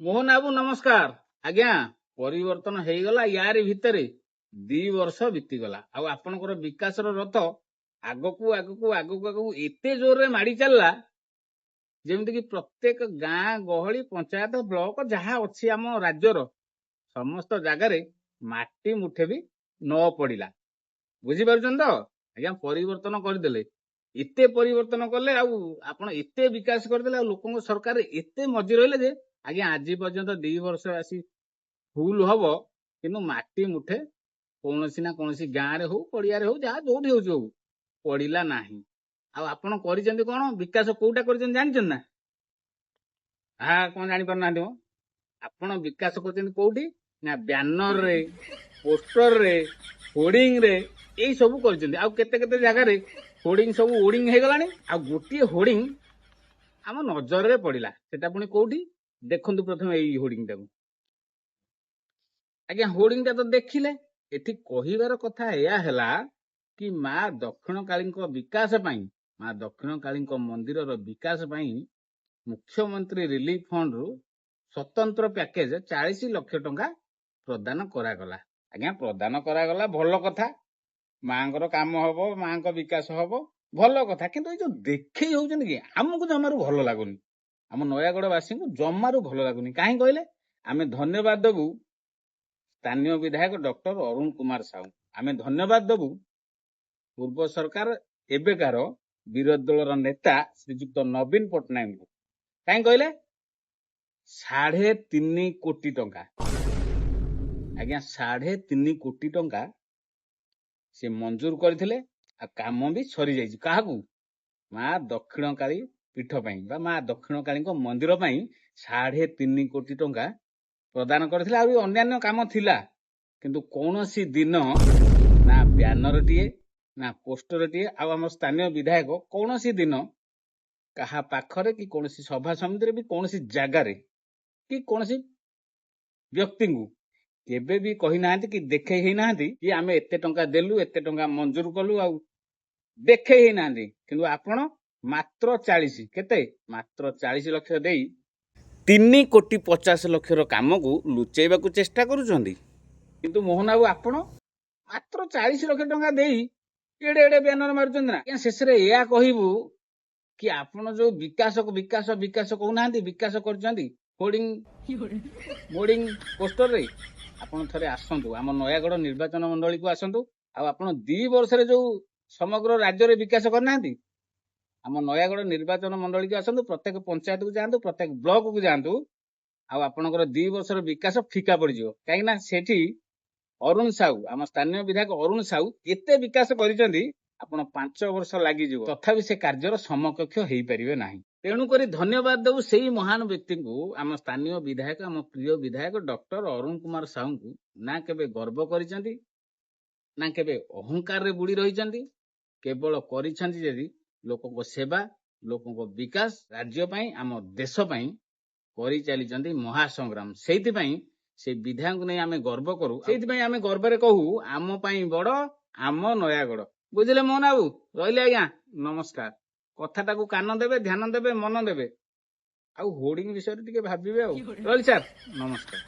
मोहन बाबू नमस्कार। आज्ञा परिवर्तन ହେଇଗଲା यारी भितरे 2 वर्ष बीतीगला आउ आपनकर विकास रथ आगकू आगकू आगकू आगकू एते जोर रे माड़ी चलला जेमति कि प्रत्येक गाँ गहली पंचायत ब्लॉक जहाँ अच्छी आम राज्यर समस्त जगार माटी मुठे भी न पड़ा बुझीपार तो आज्ञा परिवर्तन करदे एते परिवर्तन कले आपण एते विकास करदे लोक सरकार एते मजी रहिले जे आज्ञा आज पर्यंत 2 वर्ष आसी फुल हम कि माटी मुठे कौन ना कौन गाँव रे हो पड़िया हो जहाँ जो हो पड़ा ना आपण कौन विकास कोटा कर जानते ना हाँ कौन जापर ना आपण विकास करोटी ना ब्यानर रे पोस्टर रे होर्डिंग रे यही सब कर जगार होर्डिंग सब ओडिंग हो गला आ गोटे होर्डिंग आम नजर रे पड़ा सेटा पुणी कोठी देखु प्रथम यही होर्डिंग टाक आज्ञा होर्डिंग टा तो देखिले एठी कहिबार कथा एया हैला कि माँ दक्षिण काली विकास पाई माँ दक्षिण काली मंदिर विकास पाई मुख्यमंत्री रिलीफ फंड रु स्वतंत्र पैकेज 40 लाख टंका प्रदान करागला आज्ञा प्रदान करागला भल कथा माँ काम हम माँ विकास हम भल कथा किंतु जो देखे होउछन कि हमको जमारू भल लागुनी आम नयागढ़वासी को जमारू भल लागुनी कहीं कहले आमे धन्यवाद देबू स्थानीय विधायक डॉक्टर अरुण कुमार साहू आमे धन्यवाद देबू पूर्व सरकार एबेकार विरोधी दल नेता श्रीजुक्त नवीन पट्टनायक को कहीं कहले 3.5 कोटी टंका आज्ञा 3.5 कोटी टंका से मंजूर करथिले आ काम भी सरी जाइछि काहाकू माँ दक्षिण काली पीठ पई बा माँ दक्षिण काली मंदिर पई 3.5 कोटी टंका प्रदान करथिले आ अन्य काम थिला किंतु कौनसी दिन ना ब्यानर टीए ना पोस्टर टीए आम स्थानीय विधायक कौनसी दिन कहा पाखरे कि कौनसी सभा समिति भी कौनसी जगार कि कौनसी व्यक्ति को केबे भी कही नाहंती कि देखे ही नाहंती कि आमे एते टंका देलु एते टंका मंजूर कलु आ देखे ही नाहंती किंतु आपण मात्र 40 केते मात्र 40 लाख देई 3 कोटी 50 लाख रो काम को लुचेबा को चेष्टा करूछंती किंतु मोहन बाबू आपण मात्र 40 लाख टंका देई एडे एडे बैनर मारुछंती ना शेष रे एया कहिबू कि आपण जो विकास विकास विकास कहूना विकास करछंती होर्डिंग बोर्डिंग पोस्टर रे आपण थरे आसंतु आम नयागढ़ निर्वाचन मंडली को आसंतु आपण 2 वर्ष रे जो समग्र राज्य रे विकास करना आम नयागढ़ निर्वाचन मंडली को आसंतु प्रत्येक पंचायत को जातु प्रत्येक ब्लॉक को जातु आपणकर 2 वर्ष विकास फिका पड़ जाओ कहीं सेठी अरुण साहू आम स्थानीय विधायक अरुण साहू एते विकास करिसेंती आपण 5 वर्ष लागि जिवो तथापि से कार्यर समकक्ष हेई परिबे नाही तेणु करी धन्यवाद देबू सेही महान व्यक्ति को आम स्थानीय विधायक आम प्रिय विधायक डॉक्टर अरुण कुमार साहू को ना केबे गर्व करिसेंती ना केबे अहंकार रे बुड़ी रहिसेंती केवल करिसेंती जदी लोकों को सेवा लोकों को विकास राज्य पई आम देश पई करि चलीचंती महासंग्राम सेति पई से विधायक को नहीं आमे गर्व करू सेति पई आमे गर्व रे कहू आम पई बड़ आम नयागढ़ बुझिले मोहन बाबू रहिले आज्ञा नमस्कार कथाटा को कान देबे ध्यान देबे मन देबे आ होर्डिंग विषय टिके भाबिबे आ रहिले सर नमस्कार।